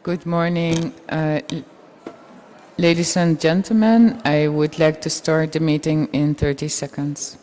Good morning, ladies and gentlemen. I would like to start the meeting in 30 seconds.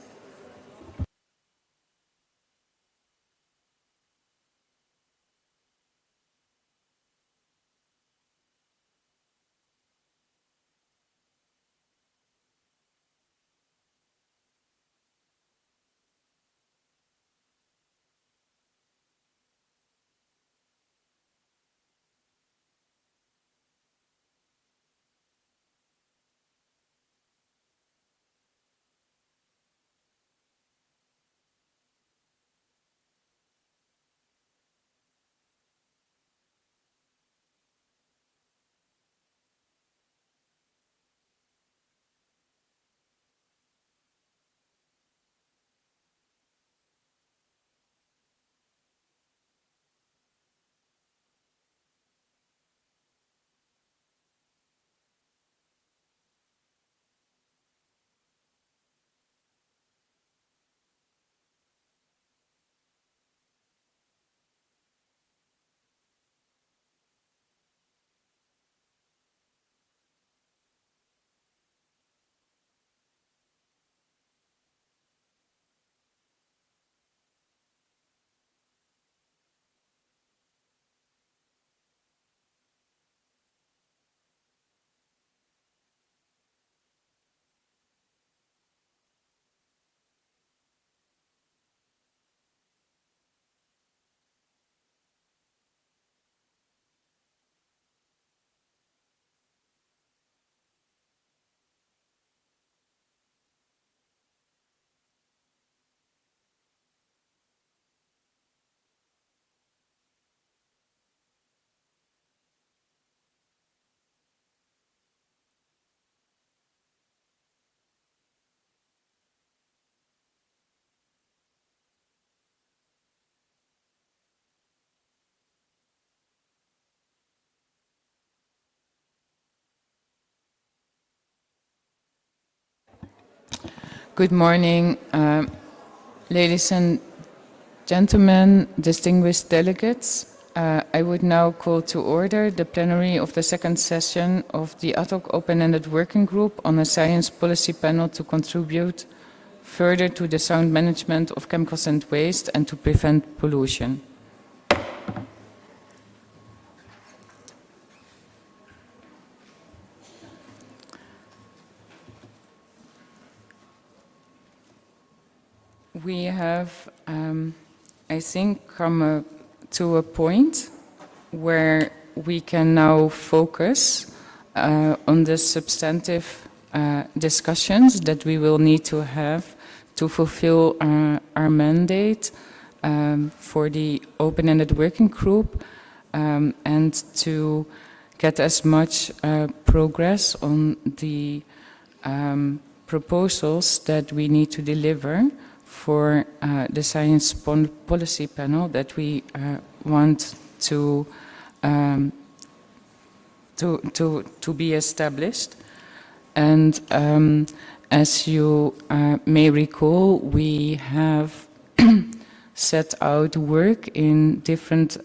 Good morning, ladies and gentlemen, distinguished delegates. I would now call to order the plenary of the second session of the ad hoc open-ended working group on a science policy panel to contribute further to the sound management of chemicals and waste and to prevent pollution. We have, I think, come to a point where we can now focus on the substantive discussions that we will need to have to fulfill our mandate for the open-ended working group and to get as much progress on the proposals that we need to deliver for the science policy panel that we want to be established. And as you may recall, we have set out work in different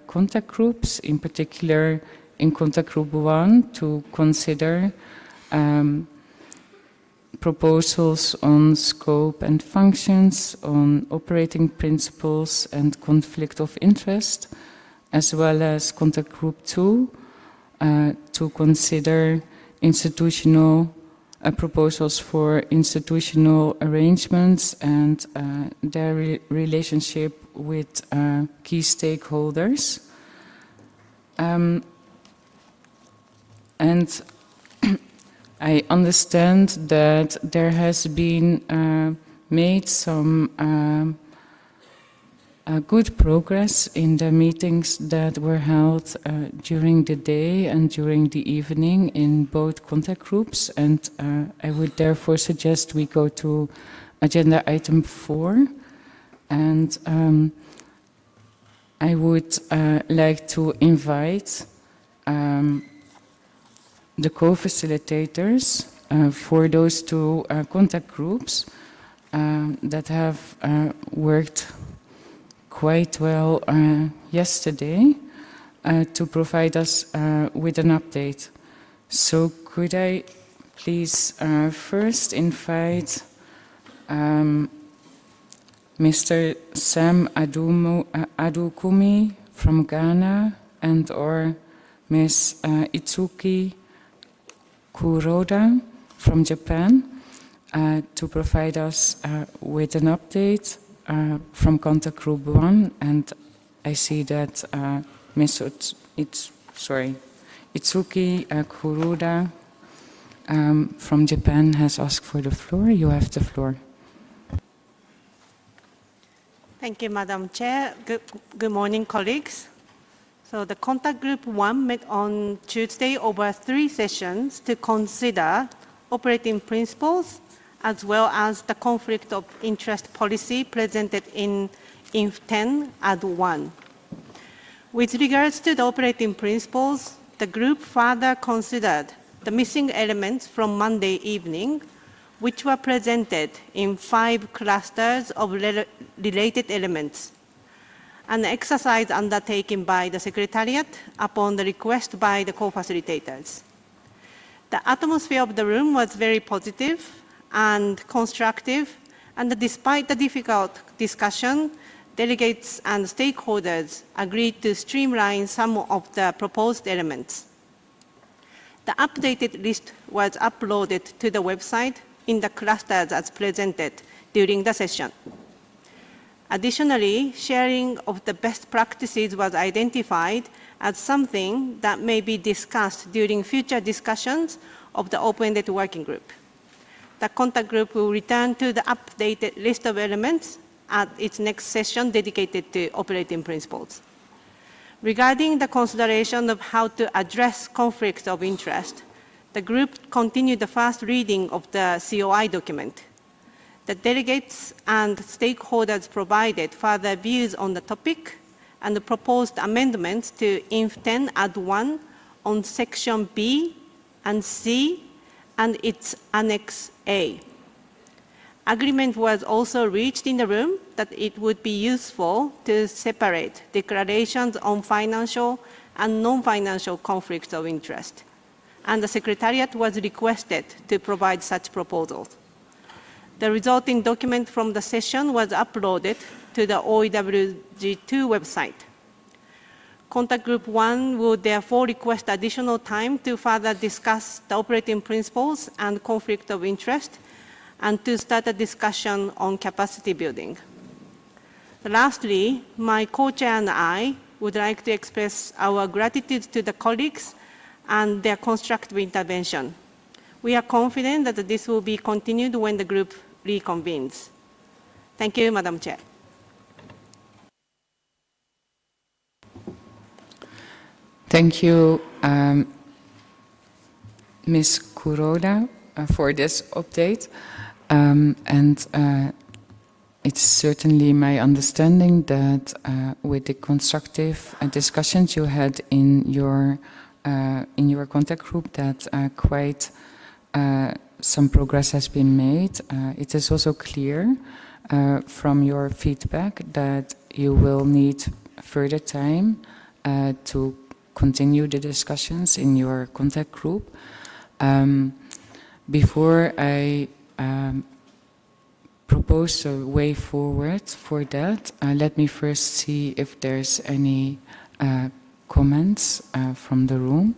contact groups, in particular in contact group 1, to consider proposals on scope and functions, on operating principles and conflict of interest, as well as contact group 2 to consider institutional proposals for institutional arrangements and their relationship with key stakeholders. And I understand that there has been made some good progress in the meetings that were held during the day and during the evening in both contact groups, and I would therefore suggest we go to agenda item 4, and I would like to invite the co-facilitators for those two contact groups that have worked quite well yesterday to provide us with an update. So could I please first invite Mr. Sam Adukumi from Ghana and or Ms. Itsuki Kuroda from Japan to provide us with an update from Contact Group 1, and I see that Ms. Itsuki Kuroda from Japan has asked for the floor. You have the floor. Thank you, Madam Chair. Good morning, colleagues. So the Contact Group 1 met on Tuesday over 3 sessions to consider operating principles as well as the conflict of interest policy presented in INF 10 ad 1. With regards to the operating principles, the group further considered the missing elements from Monday evening, which were presented in 5 clusters of related elements. An exercise undertaken by the Secretariat upon the request by the co-facilitators. The atmosphere of the room was very positive and constructive, and despite the difficult discussion, delegates and stakeholders agreed to streamline some of the proposed elements. The updated list was uploaded to the website in the clusters as presented during the session. Additionally, sharing of the best practices was identified as something that may be discussed during future discussions of the open-ended working group. The contact group will return to the updated list of elements at its next session dedicated to operating principles. Regarding the consideration of how to address conflicts of interest, the group continued the first reading of the COI document. The delegates and stakeholders provided further views on the topic and the proposed amendments to INF 10 ad 1 on section B and C and its Annex A. Agreement was also reached in the room that it would be useful to separate declarations on financial and non-financial conflicts of interest, and the Secretariat was requested to provide such proposals. The resulting document from the session was uploaded to the OEWG2 website. Contact Group 1 will therefore request additional time to further discuss the operating principles and conflict of interest and to start a discussion on capacity building. Lastly, my co-chair and I would like to express our gratitude to the colleagues and their constructive intervention. We are confident that this will be continued when the group reconvenes. Thank you, Madam Chair. Thank you, Ms. Kuroda, for this update. It's certainly my understanding that with the constructive discussions you had in your contact group, that quite some progress has been made. It is also clear from your feedback that you will need further time to continue the discussions in your contact group. Before I propose a way forward for that, let me first see if there's any comments from the room.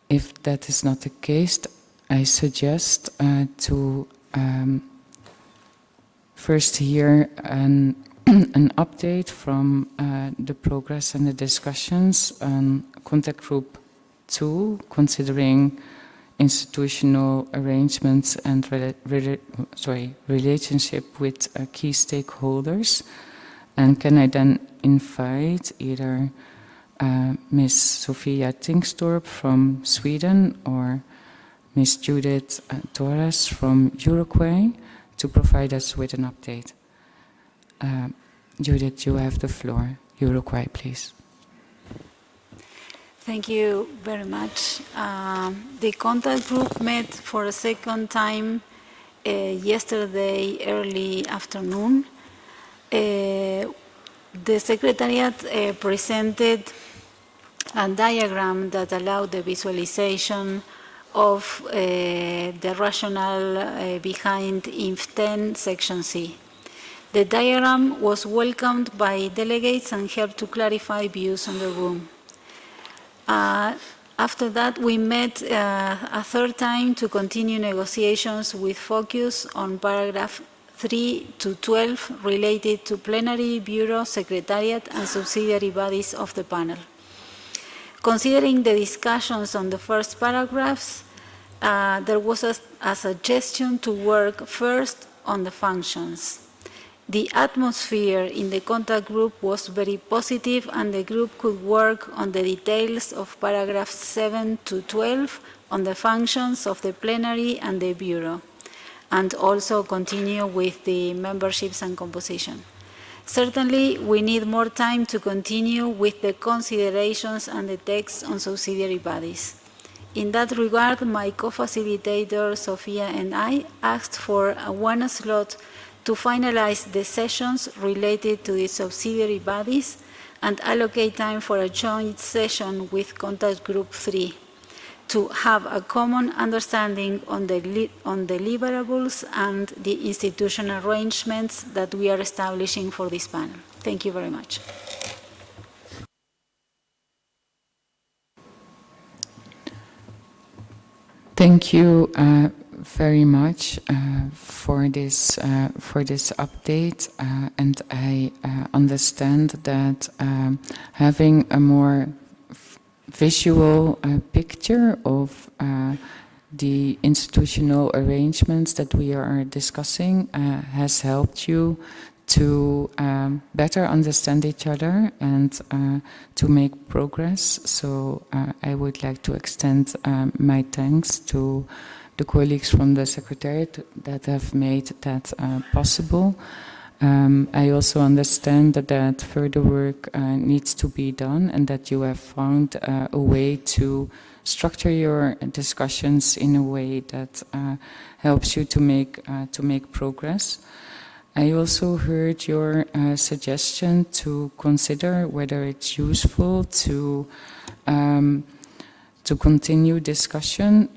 If that is not the case, I suggest to first hear an update from the progress and the discussions on Contact Group 2, considering institutional arrangements and relationship with key stakeholders. And can I then invite either Ms. Sofia Tingstorp from Sweden or Ms. Judith Torres from Uruguay to provide us with an update. Judith, you have the floor. Uruguay, please. Thank you very much. The contact group met for a second time yesterday early afternoon. The Secretariat presented a diagram that allowed the visualization of the rationale behind INF 10 Section C. The diagram was welcomed by delegates and helped to clarify views on the room. After that, we met a third time to continue negotiations with focus on paragraph 3 to 12 related to plenary, bureau, secretariat, and subsidiary bodies of the panel. Considering the discussions on the first paragraphs, there was a suggestion to work first on the functions. The atmosphere in the contact group was very positive, and the group could work on the details of paragraphs 7 to 12 on the functions of the plenary and the bureau, and also continue with the memberships and composition. Certainly, we need more time to continue with the considerations and the text on subsidiary bodies. In that regard, my co-facilitator, Sofia, and I asked for one slot to finalize the sessions related to the subsidiary bodies and allocate time for a joint session with Contact Group 3 to have a common understanding on the deliverables and the institutional arrangements that we are establishing for this panel. Thank you very much. Thank you very much for this update, and I understand that having a more visual picture of the institutional arrangements that we are discussing has helped you to better understand each other and to make progress. So I would like to extend my thanks to the colleagues from the Secretariat that have made that possible. I also understand that further work needs to be done, and that you have found a way to structure your discussions in a way that helps you to make progress. I also heard your suggestion to consider whether it's useful to continue discussion,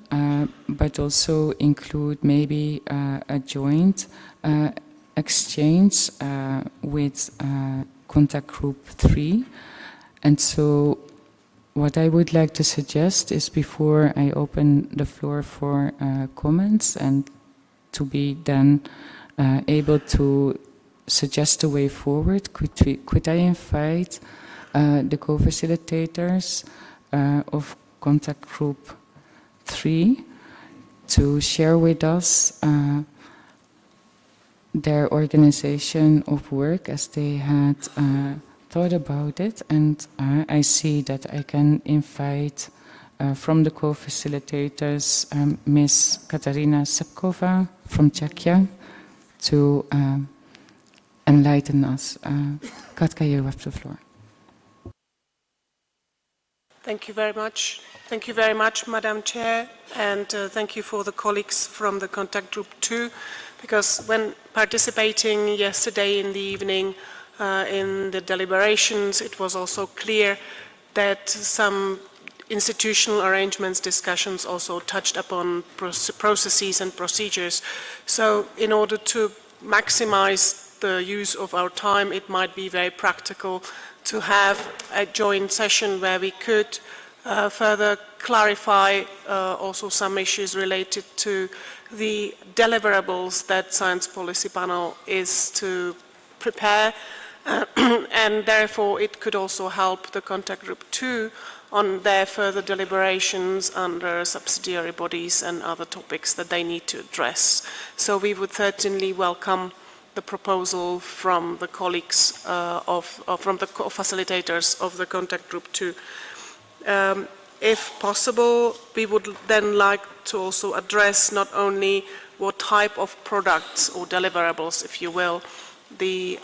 but also include maybe a joint exchange with Contact Group 3. And so what I would like to suggest is, before I open the floor for comments and to be then able to suggest a way forward, could I invite the co-facilitators of Contact Group 3 to share with us their organization of work as they had thought about it. And I see that I can invite from the co-facilitators Ms. Katarina Sepkova from Czechia to enlighten us. Katka, you have the floor. Thank you very much. Thank you very much, Madam Chair, and thank you for the colleagues from the Contact Group 2, because when participating yesterday in the evening in the deliberations, it was also clear that some institutional arrangements discussions also touched upon processes and procedures. So in order to maximize the use of our time, it might be very practical to have a joint session where we could further clarify also some issues related to the deliverables that Science Policy Panel is to prepare, and therefore it could also help the Contact Group 2 on their further deliberations under subsidiary bodies and other topics that they need to address. So we would certainly welcome the proposal from the colleagues from the facilitators of the Contact Group 2. If possible, we would then like to also address not only what type of products or deliverables, if you will, the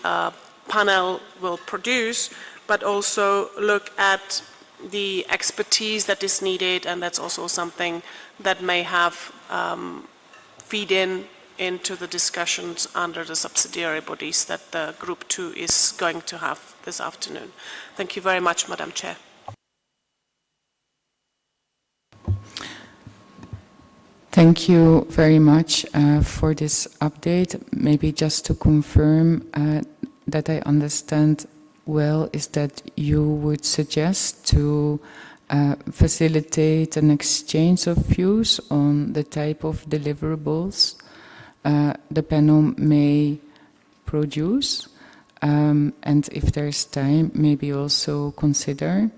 panel will produce, but also look at the expertise that is needed, and that's also something that may have feed in into the discussions under the subsidiary bodies that the Group 2 is going to have this afternoon. Thank you very much, Madam Chair. Thank you very much for this update. Maybe just to confirm that I understand well is that you would suggest to facilitate an exchange of views on the type of deliverables the panel may produce, and if there's time, maybe also consider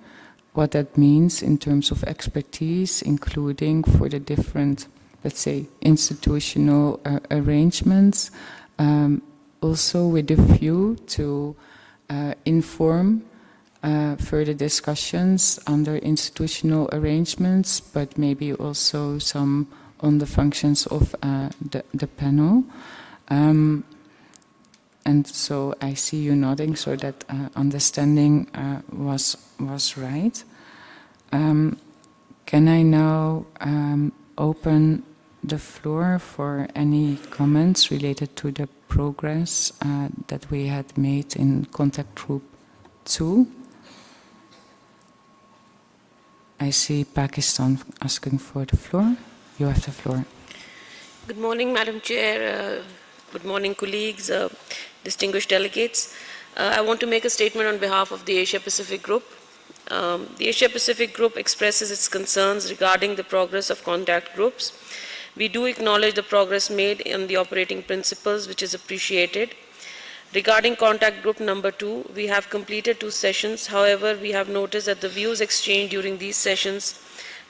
what that means in terms of expertise, including for the different, let's say, institutional arrangements, also with a view to inform further discussions under institutional arrangements, but maybe also some on the functions of the panel. And so I see you nodding, so that understanding was right. Can I now open the floor for any comments related to the progress that we had made in contact group 2? I see Pakistan asking for the floor. You have the floor. Good morning, Madam Chair. Good morning, colleagues, distinguished delegates. I want to make a statement on behalf of the Asia Pacific Group. The Asia Pacific Group expresses its concerns regarding the progress of contact groups. We do acknowledge the progress made in the operating principles, which is appreciated. Regarding contact group number 2, we have completed 2 sessions. However, we have noticed that the views exchanged during these sessions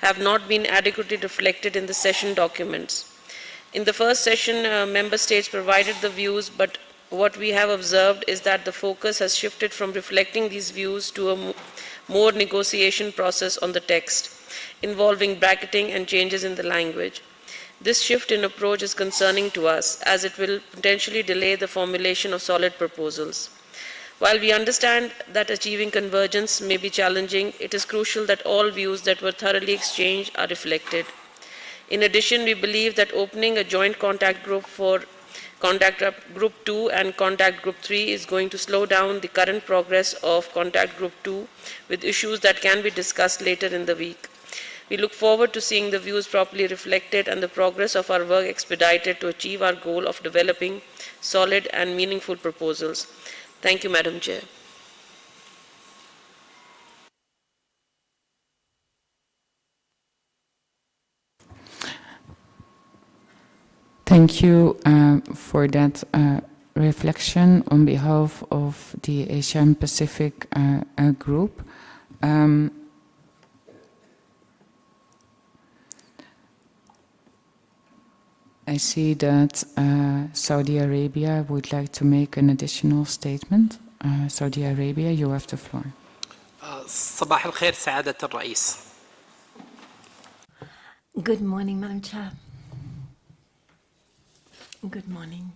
have not been adequately reflected in the session documents. In the first session, member states provided the views, but what we have observed is that the focus has shifted from reflecting these views to a more negotiation process on the text, involving bracketing and changes in the language. This shift in approach is concerning to us, as it will potentially delay the formulation of solid proposals. While we understand that achieving convergence may be challenging, it is crucial that all views that were thoroughly exchanged are reflected. In addition, we believe that opening a joint contact group for Contact Group 2 and Contact Group 3 is going to slow down the current progress of Contact Group 2 with issues that can be discussed later in the week. We look forward to seeing the views properly reflected and the progress of our work expedited to achieve our goal of developing solid and meaningful proposals. Thank you, Madam Chair. Thank you for that reflection on behalf of the Asian Pacific Group. I see that Saudi Arabia would like to make an additional statement. Saudi Arabia, you have the floor. صباح الخير سعادة الرئيس. Good morning, Madam Chair. Good morning.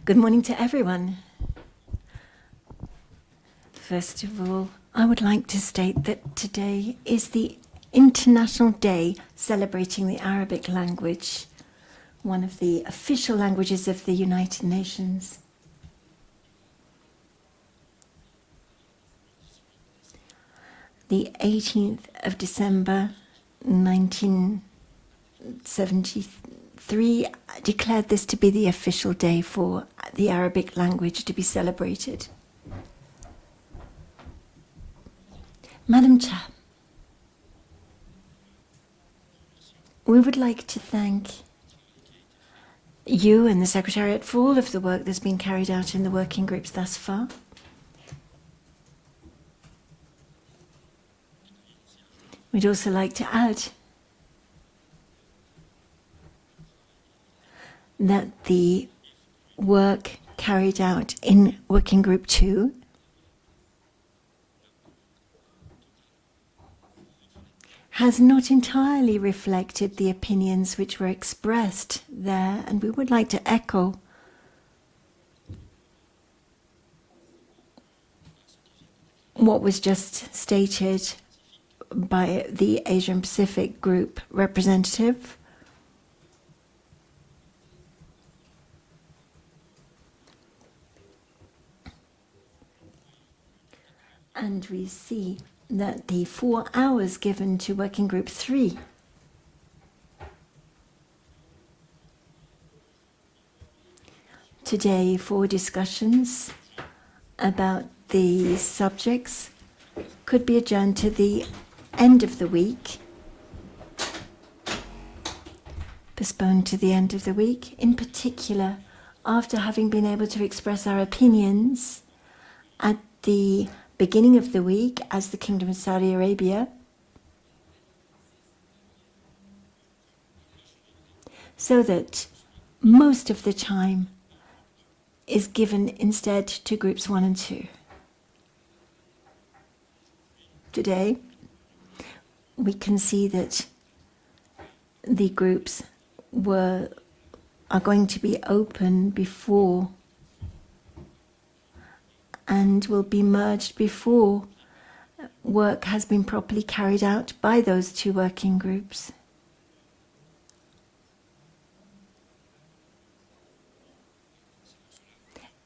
Good morning to everyone. First of all, I would like to state that today is the International Day celebrating the Arabic language, one of the official languages of the United Nations. The 18th of December 1973 declared this to be the official day for the Arabic language to be celebrated. Madam Chair, we would like to thank you and the Secretariat for all of the work that's been carried out in the working groups thus far. We'd also like to add that the work carried out in Working Group 2 has not entirely reflected the opinions which were expressed there, and we would like to echo what was just stated by the Asian Pacific Group representative. And we see that the 4 hours given to Working Group 3 today for discussions about the subjects could be adjourned to the end of the week, postponed to the end of the week, in particular after having been able to express our opinions at the beginning of the week as the Kingdom of Saudi Arabia, so that most of the time is given instead to groups 1 and 2. Today, we can see that the groups are going to be open before and will be merged before work has been properly carried out by those 2 working groups.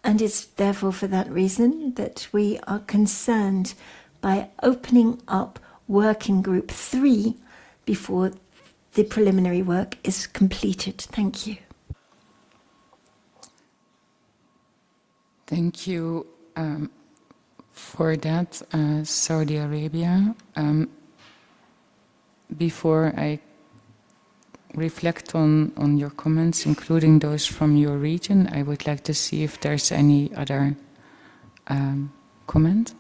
And it's therefore for that reason that we are concerned by opening up Working Group 3 before the preliminary work is completed. Thank you. Thank you for that, Saudi Arabia. Before I reflect on your comments, including those from your region, I would like to see if there's any other comment.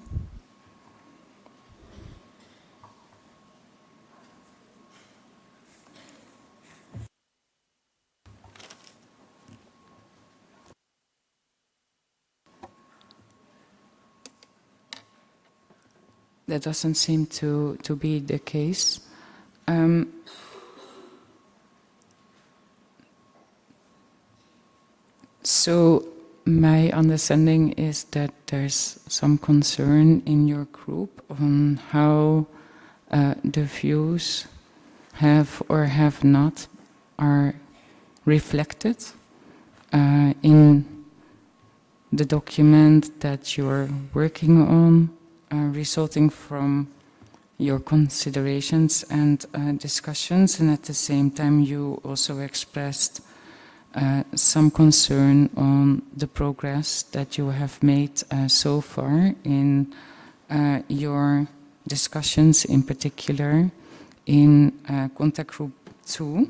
That doesn't seem to be the case. So my understanding is that there's some concern in your group on how the views have or have not are reflected in the document that you're working on, resulting from your considerations and discussions, and at the same time you also expressed some concern on the progress that you have made so far in your discussions, in particular in Contact Group 2.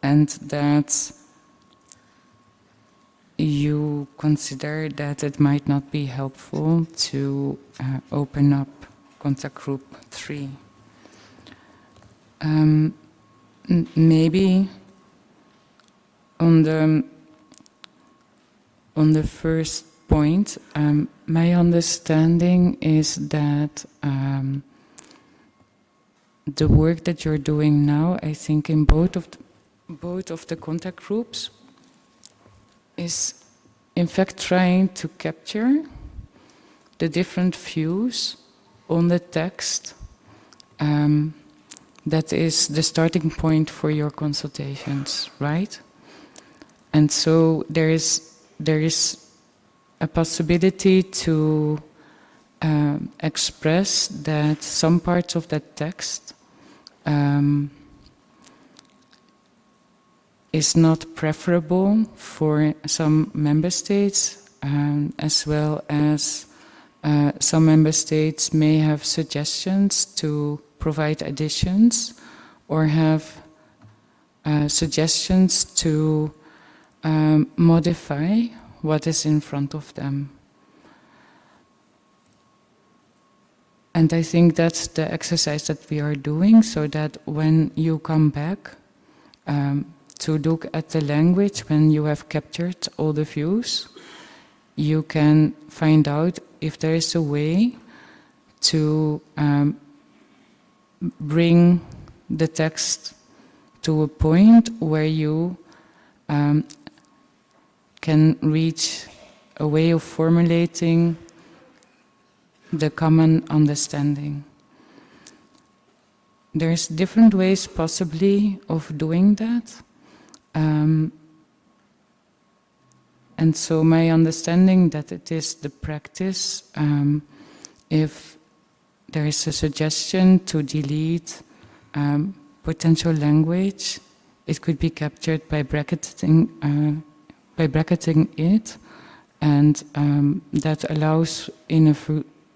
And that you consider that it might not be helpful to open up Contact Group 3. Maybe on the first point, my understanding is that the work that you're doing now, I think in both of the contact groups, is in fact trying to capture the different views on the text that is the starting point for your consultations, right? And so there is a possibility to express that some parts of that text is not preferable for some member states, as well as some member states may have suggestions to provide additions or have suggestions to modify what is in front of them. And I think that's the exercise that we are doing, so that when you come back to look at the language, when you have captured all the views, you can find out if there is a way to bring the text to a point where you can reach a way of formulating the common understanding. There's different ways possibly of doing that. And so my understanding that it is the practice, if there is a suggestion to delete potential language, it could be captured by bracketing it, and that allows in a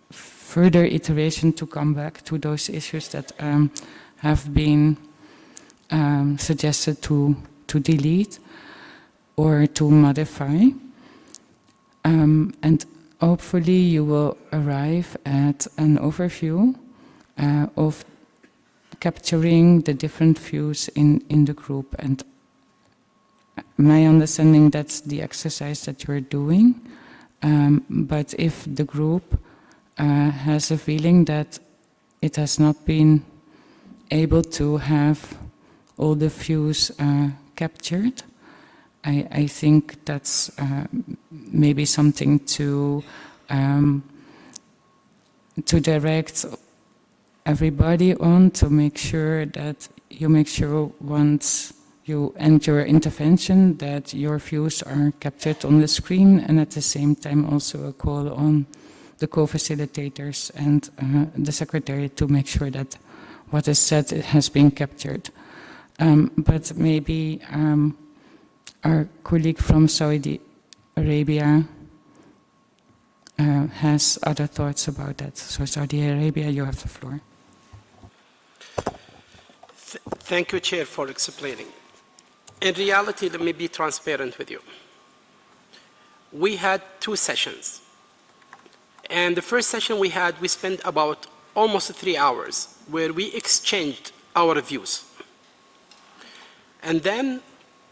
further iteration to come back to those issues that have been suggested to delete or to modify. And hopefully you will arrive at an overview of capturing the different views in the group. And my understanding, that's the exercise that you're doing. But if the group has a feeling that it has not been able to have all the views captured, I think that's maybe something to direct everybody on, to make sure that you make sure once you end your intervention that your views are captured on the screen, and at the same time also a call on the co-facilitators and the secretary to make sure that what is said has been captured. But maybe our colleague from Saudi Arabia has other thoughts about that. So Saudi Arabia, you have the floor. Thank you, Chair, for explaining. In reality, let me be transparent with you. We had 2 sessions. And the first session we had, we spent about almost 3 hours where we exchanged our views. And then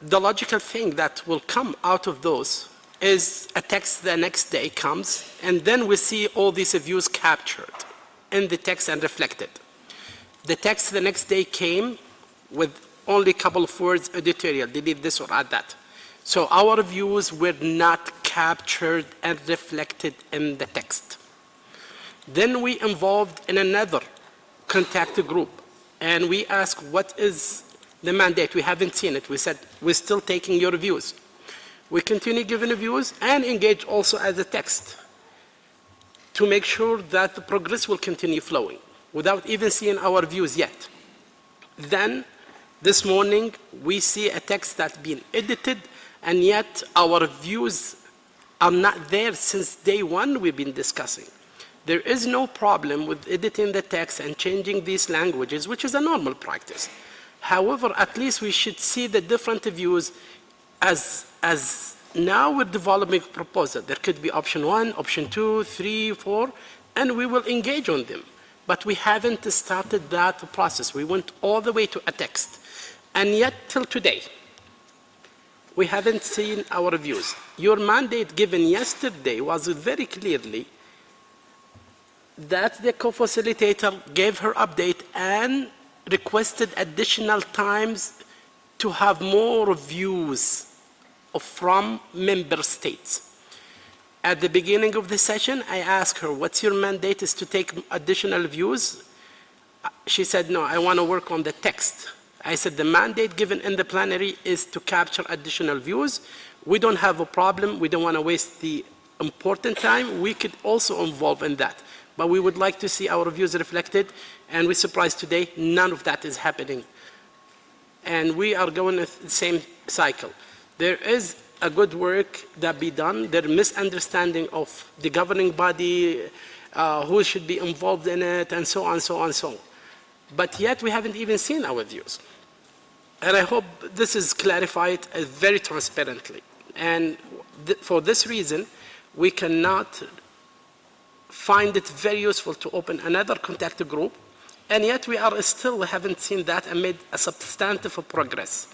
the logical thing that will come out of those is a text the next day comes, and then we see all these views captured in the text and reflected. The text the next day came with only a couple of words, editorial, delete this or add that. So our views were not captured and reflected in the text. Then we involved in another contact group, and we asked, what is the mandate? We haven't seen it. We said, we're still taking your views. We continue giving views and engage also as a text to make sure that the progress will continue flowing without even seeing our views yet. Then this morning, we see a text that's been edited, and yet our views are not there since day one we've been discussing. There is no problem with editing the text and changing these languages, which is a normal practice. However, at least we should see the different views as now we're developing a proposal. There could be option 1, option 2, 3, 4, and we will engage on them. But we haven't started that process. We went all the way to a text. And yet, till today, we haven't seen our views. Your mandate given yesterday was very clearly that the co-facilitator gave her update and requested additional times to have more views from member states. At the beginning of the session, I asked her, what's your mandate? Is to take additional views? She said, no, I want to work on the text. I said, the mandate given in the plenary is to capture additional views. We don't have a problem. We don't want to waste the important time. We could also involve in that. But we would like to see our views reflected, and we're surprised today none of that is happening. And we are going the same cycle. There is a good work that be done. There is misunderstanding of the governing body, who should be involved in it, and so on, so on, so on. But yet we haven't even seen our views. And I hope this is clarified very transparently. And for this reason, we cannot find it very useful to open another contact group, and yet we are still haven't seen that and made a substantive progress.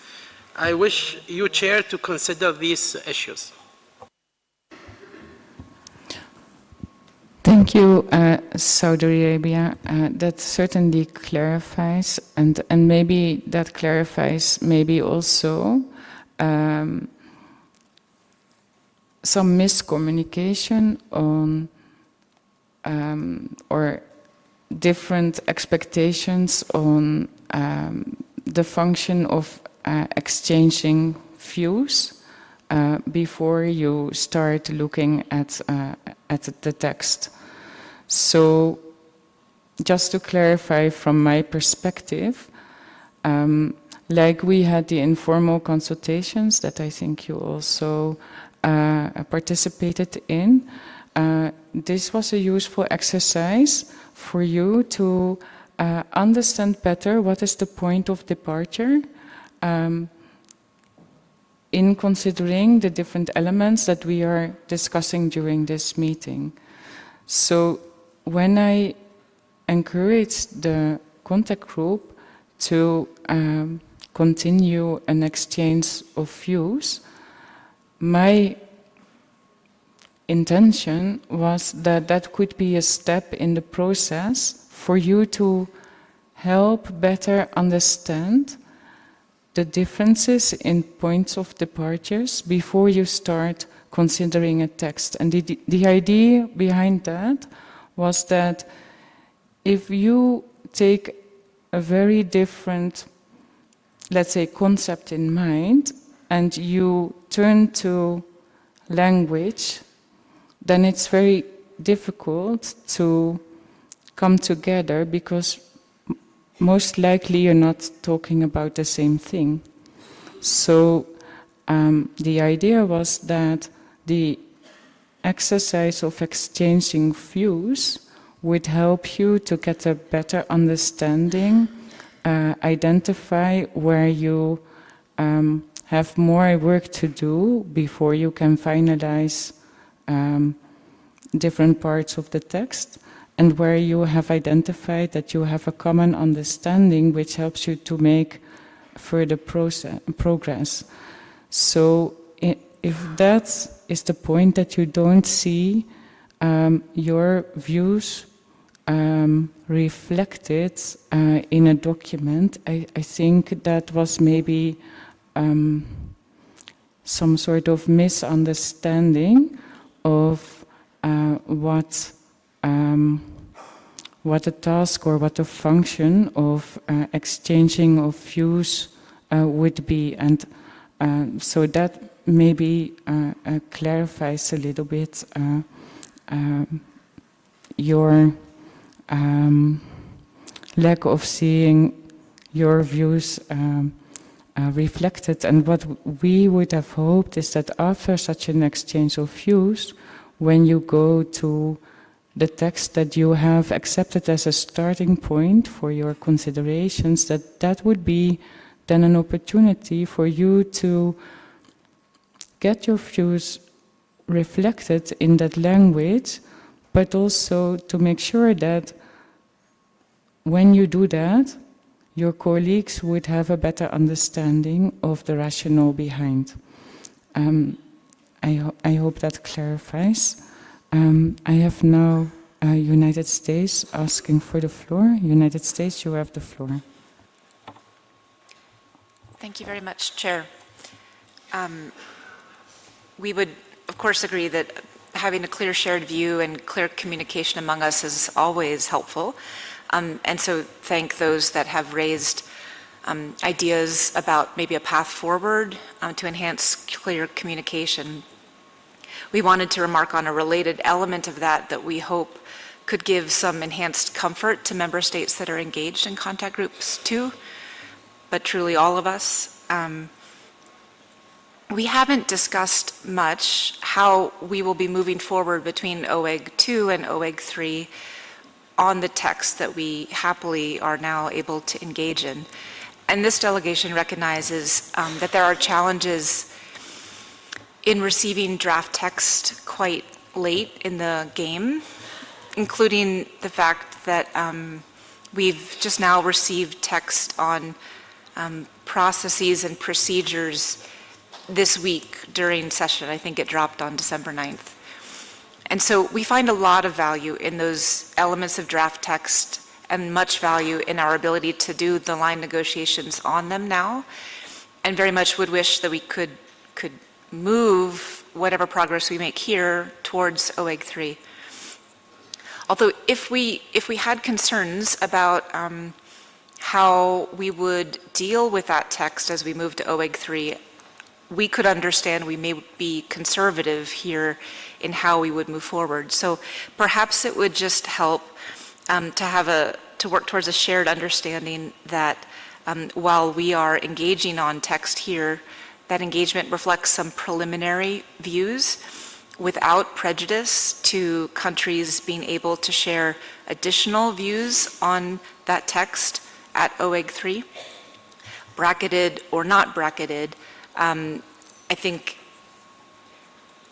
I wish you, Chair, to consider these issues. Thank you, Saudi Arabia. That certainly clarifies, and maybe that clarifies maybe also some miscommunication on or different expectations on the function of exchanging views before you start looking at the text. So, just to clarify from my perspective, like we had the informal consultations that I think you also participated in, this was a useful exercise for you to understand better what is the point of departure in considering the different elements that we are discussing during this meeting. So when I encouraged the contact group to continue an exchange of views, my intention was that that could be a step in the process for you to help better understand the differences in points of departures before you start considering a text. And the idea behind that was that if you take a very different, let's say, concept in mind, and you turn to language, then it's very difficult to come together because most likely you're not talking about the same thing. So the idea was that the exercise of exchanging views would help you to get a better understanding, identify where you have more work to do before you can finalize different parts of the text, and where you have identified that you have a common understanding which helps you to make further progress. So if that is the point that you don't see your views reflected in a document, I think that was maybe some sort of misunderstanding of what a task or what a function of exchanging of views would be. And so that maybe clarifies a little bit your lack of seeing your views reflected. And what we would have hoped is that after such an exchange of views, when you go to the text that you have accepted as a starting point for your considerations, that would be then an opportunity for you to get your views reflected in that language, but also to make sure that when you do that, your colleagues would have a better understanding of the rationale behind. I hope that clarifies. I have now United States asking for the floor. United States, you have the floor. Thank you very much, Chair. We would, of course, agree that having a clear shared view and clear communication among us is always helpful. And so thank those that have raised ideas about maybe a path forward to enhance clear communication. We wanted to remark on a related element of that we hope could give some enhanced comfort to member states that are engaged in contact groups too, but truly all of us. We haven't discussed much how we will be moving forward between Oewg 2 and Oewg 3 on the text that we happily are now able to engage in. And this delegation recognizes that there are challenges in receiving draft text quite late in the game, including the fact that we've just now received text on processes and procedures this week during session. I think it dropped on December 9th. And so we find a lot of value in those elements of draft text and much value in our ability to do the line negotiations on them now, and very much would wish that we could move whatever progress we make here towards Oewg 3. Although if we had concerns about how we would deal with that text as we move to Oewg 3, we could understand we may be conservative here in how we would move forward. So perhaps it would just help to work towards a shared understanding that while we are engaging on text here, that engagement reflects some preliminary views without prejudice to countries being able to share additional views on that text at Oewg 3, bracketed or not bracketed. I think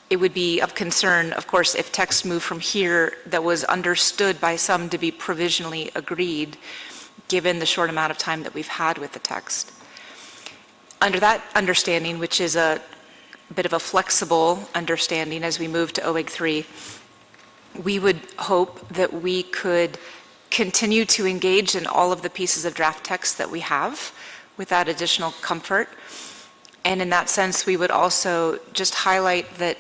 it would be of concern, of course, if text moved from here that was understood by some to be provisionally agreed, given the short amount of time that we've had with the text. Under that understanding, which is a bit of a flexible understanding as we move to Oewg 3, we would hope that we could continue to engage in all of the pieces of draft text that we have with that additional comfort. And in that sense, we would also just highlight that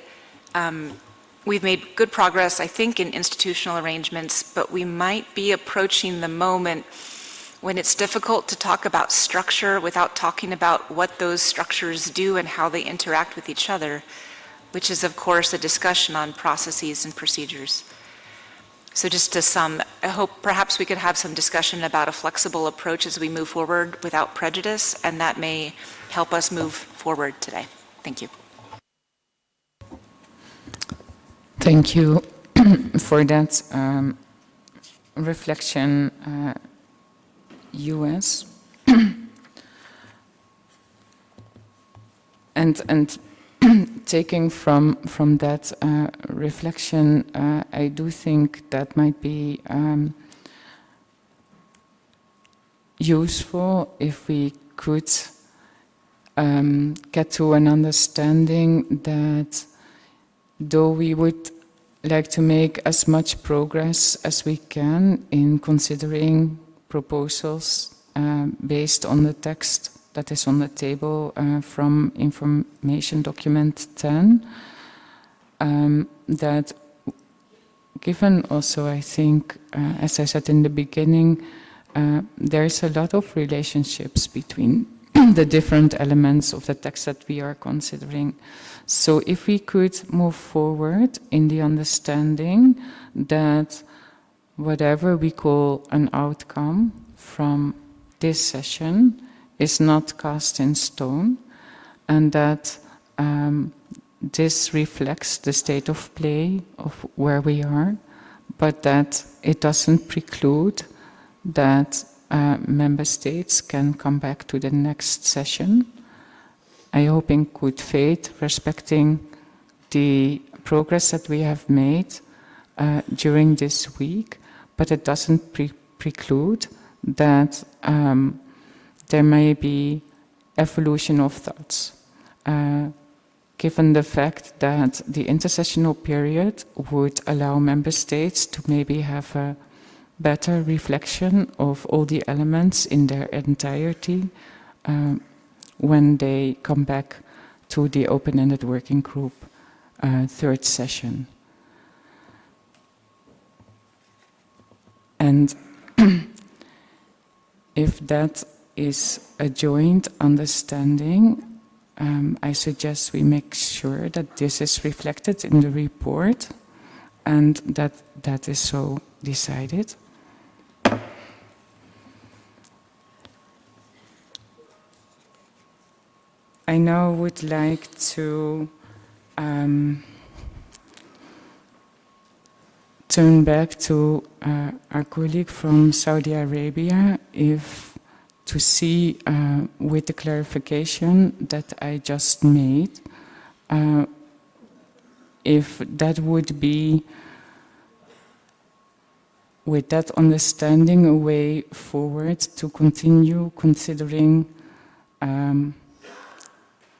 we've made good progress, I think, in institutional arrangements, but we might be approaching the moment when it's difficult to talk about structure without talking about what those structures do and how they interact with each other, which is, of course, a discussion on processes and procedures. So just to sum, I hope perhaps we could have some discussion about a flexible approach as we move forward without prejudice, and that may help us move forward today. Thank you. Thank you for that reflection, US. and taking from that reflection, I do think that might be useful if we could get to an understanding that though we would like to make as much progress as we can in considering proposals based on the text that is on the table from information document 10, that given also, I think, as I said in the beginning, there's a lot of relationships between the different elements of the text that we are considering. So if we could move forward in the understanding that whatever we call an outcome from this session is not cast in stone, and that this reflects the state of play of where we are, but that it doesn't preclude that member states can come back to the next session. I hope in good faith, respecting the progress that we have made during this week, but it doesn't preclude that there may be evolution of thoughts, given the fact that the intersessional period would allow member states to maybe have a better reflection of all the elements in their entirety when they come back to the open-ended working group third session. And if that is a joint understanding, I suggest we make sure that this is reflected in the report and that that is so decided. I now would like to turn back to our colleague from Saudi Arabia to see with the clarification that I just made, if that would be, with that understanding, a way forward to continue considering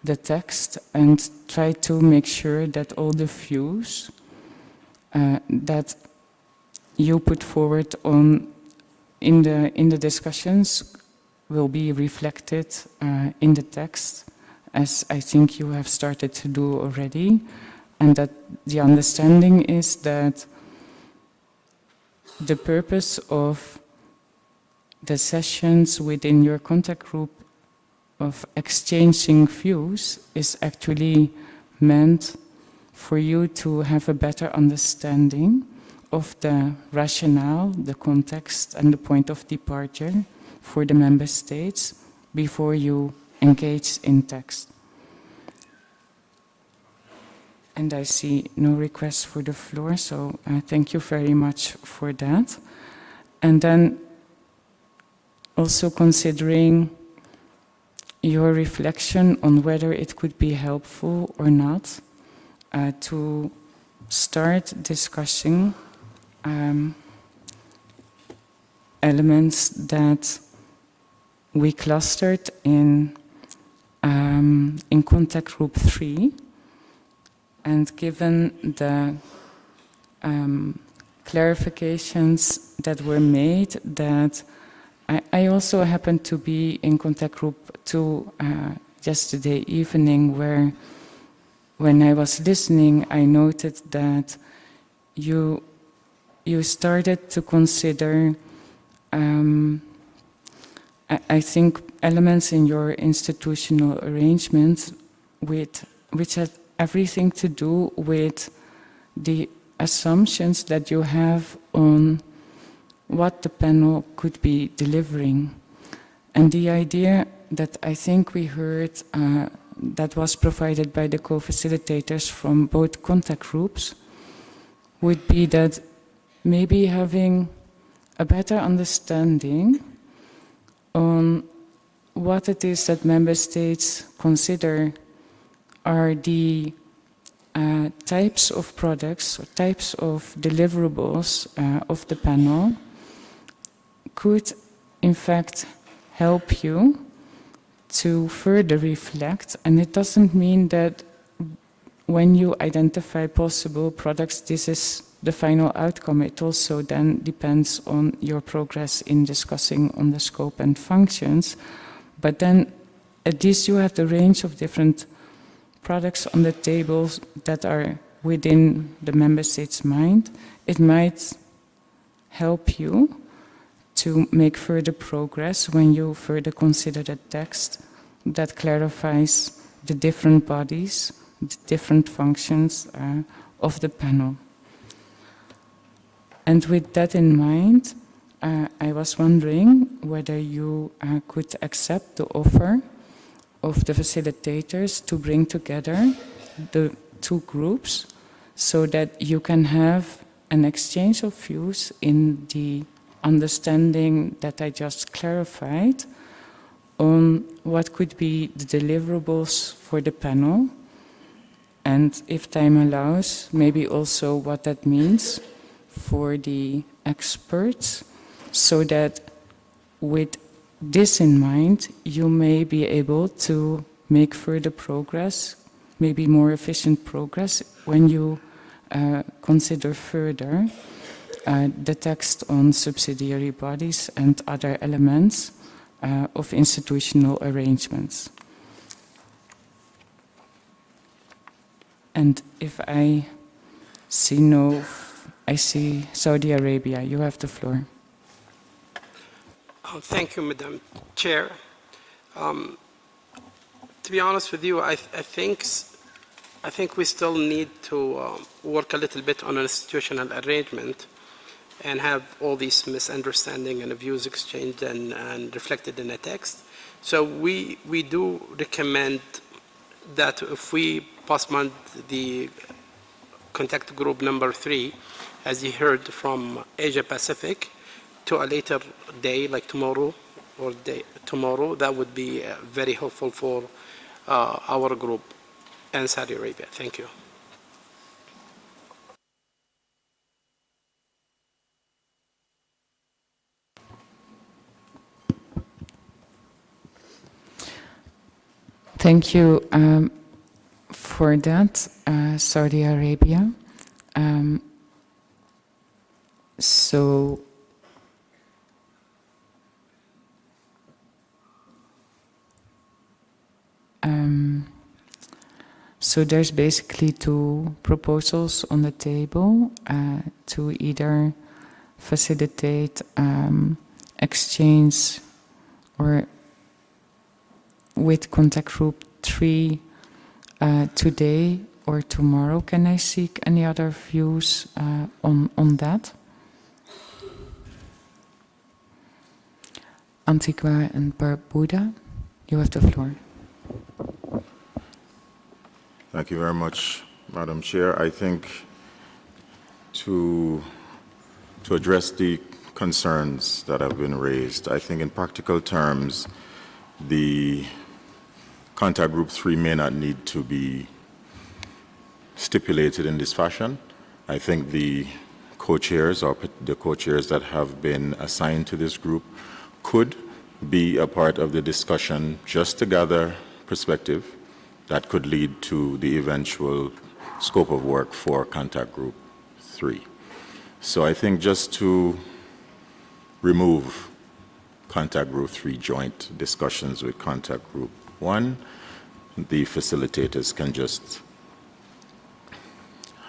the text and try to make sure that all the views that you put forward in the discussions will be reflected in the text, as I think you have started to do already, and that the understanding is that the purpose of the sessions within your contact group of exchanging views is actually meant for you to have a better understanding of the rationale, the context, and the point of departure for the member states before you engage in text. And I see no requests for the floor, so thank you very much for that. And then also considering your reflection on whether it could be helpful or not to start discussing elements that we clustered in contact group 3, and given the clarifications that were made, that I also happened to be in contact group 2 yesterday evening, where when I was listening, I noted that you started to consider, I think, elements in your institutional arrangements which had everything to do with the assumptions that you have on what the panel could be delivering. And the idea that I think we heard that was provided by the co-facilitators from both contact groups would be that maybe having a better understanding on what it is that member states consider are the types of products or types of deliverables of the panel could in fact help you to further reflect. And it doesn't mean that when you identify possible products, this is the final outcome. It also then depends on your progress in discussing on the scope and functions. But then at least you have the range of different products on the tables that are within the member state's mind. It might help you to make further progress when you further consider the text that clarifies the different bodies, the different functions of the panel. And with that in mind, I was wondering whether you could accept the offer of the facilitators to bring together the two groups so that you can have an exchange of views in the understanding that I just clarified on what could be the deliverables for the panel, and if time allows, maybe also what that means for the experts, so that with this in mind, you may be able to make further progress, maybe more efficient progress, when you consider further the text on subsidiary bodies and other elements of institutional arrangements. And if I see I see Saudi Arabia. You have the floor. Thank you, Madam Chair. To be honest with you, I think we still need to work a little bit on an institutional arrangement and have all these misunderstanding and views exchanged and reflected in the text. So we do recommend that if we postpone the contact group number 3, as you heard from Asia Pacific, to a later day, like tomorrow or tomorrow, that would be very helpful for our group and Saudi Arabia. Thank you. Thank you for that, Saudi Arabia. So So there's basically two proposals on the table to either facilitate exchange or with contact group 3 today or tomorrow. Can I seek any other views on that? Antigua and Barbuda, you have the floor. Thank you very much, Madam Chair. I think to address the concerns that have been raised, I think in practical terms, the contact group 3 may not need to be stipulated in this fashion. I think the co-chairs or the co-chairs that have been assigned to this group could be a part of the discussion just to gather perspective that could lead to the eventual scope of work for contact group 3. So I think just to remove contact group 3 joint discussions with contact group 1, the facilitators can just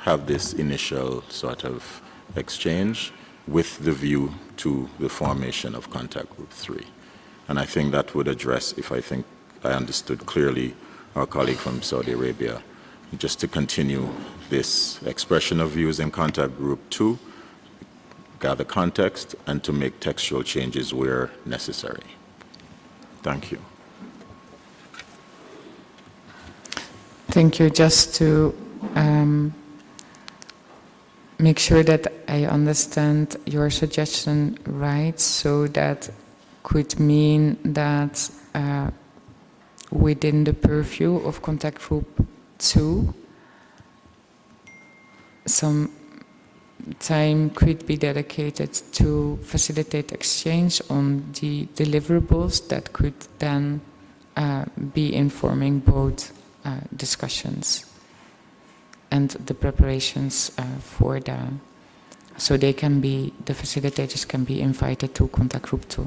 have this initial sort of exchange with the view to the formation of contact group 3. And I think that would address, if I think I understood clearly our colleague from Saudi Arabia, just to continue this expression of views in contact group 2, gather context, and to make textual changes where necessary. Thank you. Thank you. Just to make sure that I understand your suggestion right, so that could mean that within the purview of contact group 2, some time could be dedicated to facilitate exchange on the deliverables that could then be informing both discussions and the preparations for so they can be, the facilitators can be invited to contact group 2.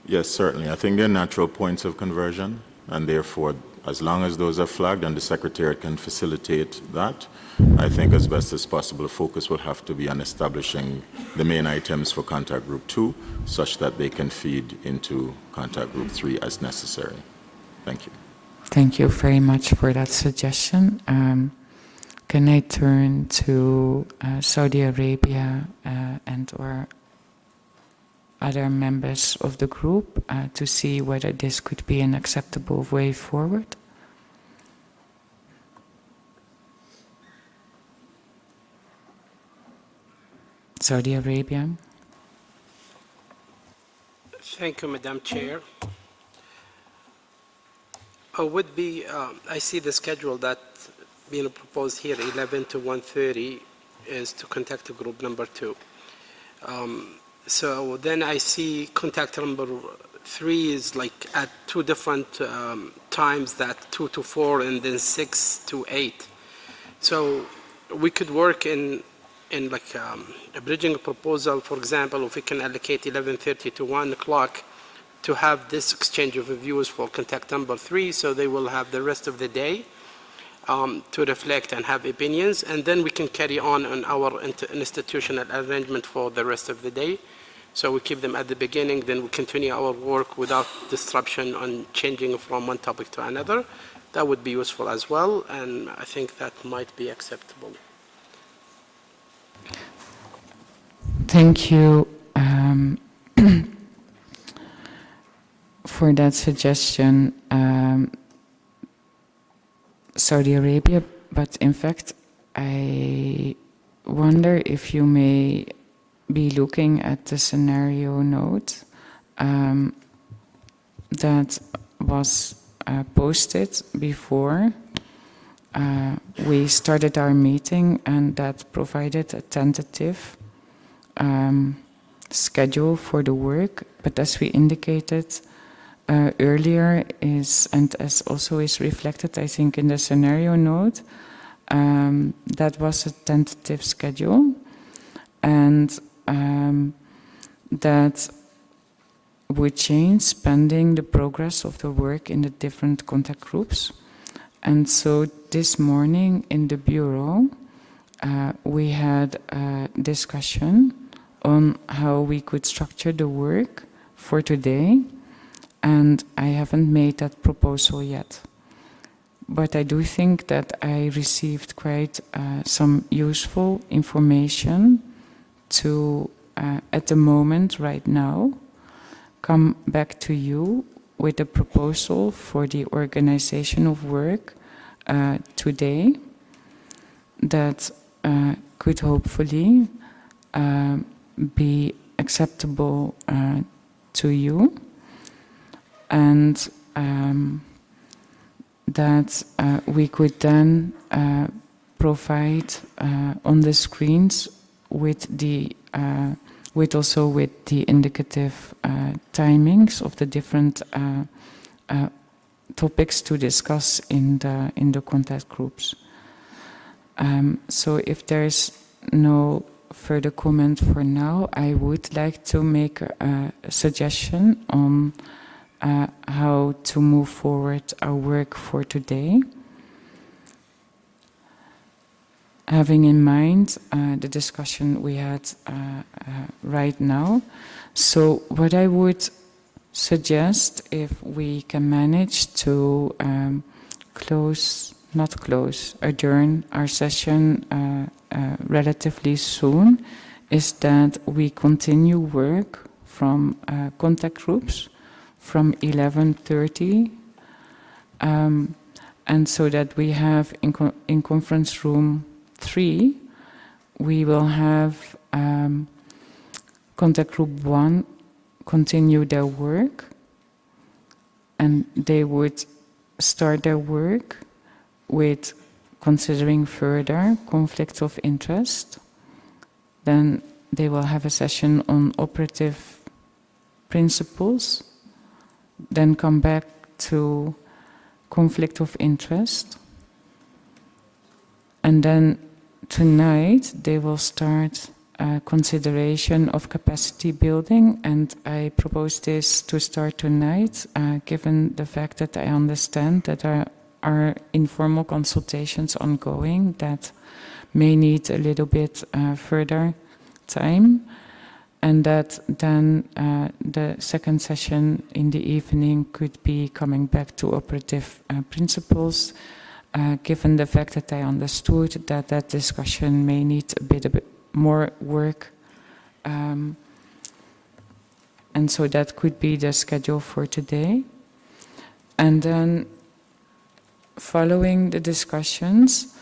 Yes, certainly. I think they're natural points of conversion, and therefore, as long as those are flagged and the Secretariat can facilitate that, I think as best as possible, the focus will have to be on establishing the main items for contact group 2, such that they can feed into contact group 3 as necessary. Thank you. Thank you very much for that suggestion. Can I turn to Saudi Arabia and or other members of the group to see whether this could be an acceptable way forward? Saudi Arabia. Thank you, Madam Chair. I see the schedule that being proposed here, 11 to 1:30, is to contact group number 2. So then I see contact number 3 is like at 2 different times, that 2 to 4 and then 6 to 8. So we could work in like a bridging proposal, for example, if we can allocate 11:30 to 1 o'clock to have this exchange of views for contact number 3, so they will have the rest of the day to reflect and have opinions, and then we can carry on our institutional arrangement for the rest of the day. So we keep them at the beginning, then we continue our work without disruption on changing from one topic to another. That would be useful as well, and I think that might be acceptable. Thank you for that suggestion, Saudi Arabia, but in fact, I wonder if you may be looking at the scenario note that was posted before we started our meeting, and that provided a tentative schedule for the work, but as we indicated earlier and as also is reflected, I think, in the scenario note, that was a tentative schedule, and that would change pending the progress of the work in the different contact groups. And so this morning in the Bureau, we had a discussion on how we could structure the work for today, and I haven't made that proposal yet. But I do think that I received quite some useful information to, at the moment, right now, come back to you with a proposal for the organization of work today that could hopefully be acceptable to you, and that we could then provide on the screens with the also with the indicative timings of the different topics to discuss in the contact groups. So if there's no further comment for now, I would like to make a suggestion on how to move forward our work for today, having in mind the discussion we had right now. So what I would suggest, if we can manage to adjourn our session relatively soon, is that we continue work from contact groups from 11:30, and so that we have in conference room 3, we will have contact group 1 continue their work, and they would start their work with considering further conflicts of interest. Then they will have a session on operative principles, then come back to conflict of interest. And then tonight they will start consideration of capacity building, and I propose this to start tonight, given the fact that I understand that there are informal consultations ongoing that may need a little bit further time, and that then the second session in the evening could be coming back to operative principles, given the fact that I understood that that discussion may need a bit more work. And so that could be the schedule for today. And then following the discussions,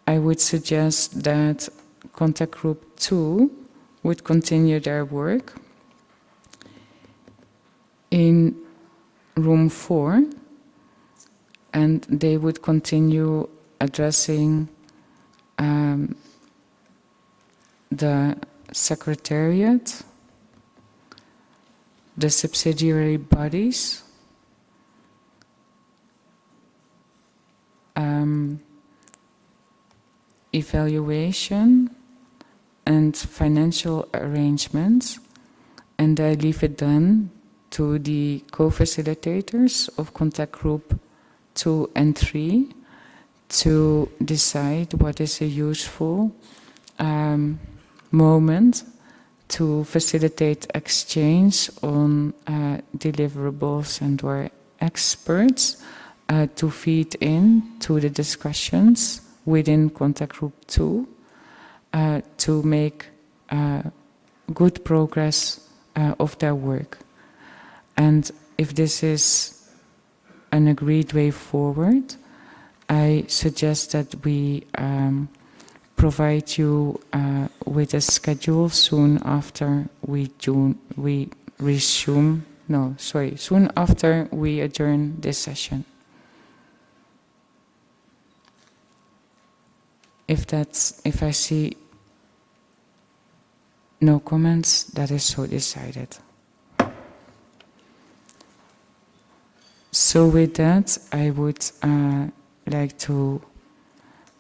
I would suggest that contact group 2 would continue their work in room 4, and they would continue addressing the secretariat, the subsidiary bodies, evaluation and financial arrangements, and I leave it then to the co-facilitators of contact group 2 and 3 to decide what is a useful moment to facilitate exchange on deliverables and or experts to feed in to the discussions within contact group 2 to make good progress of their work. And if this is an agreed way forward, I suggest that we provide you with a schedule soon after soon after we adjourn this session. If I see no comments, that is so decided. So with that, I would like to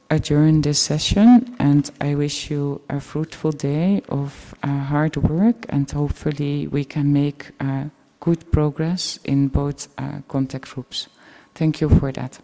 adjourn this session, and I wish you a fruitful day of hard work, and hopefully we can make good progress in both contact groups. Thank you for that.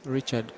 Richard.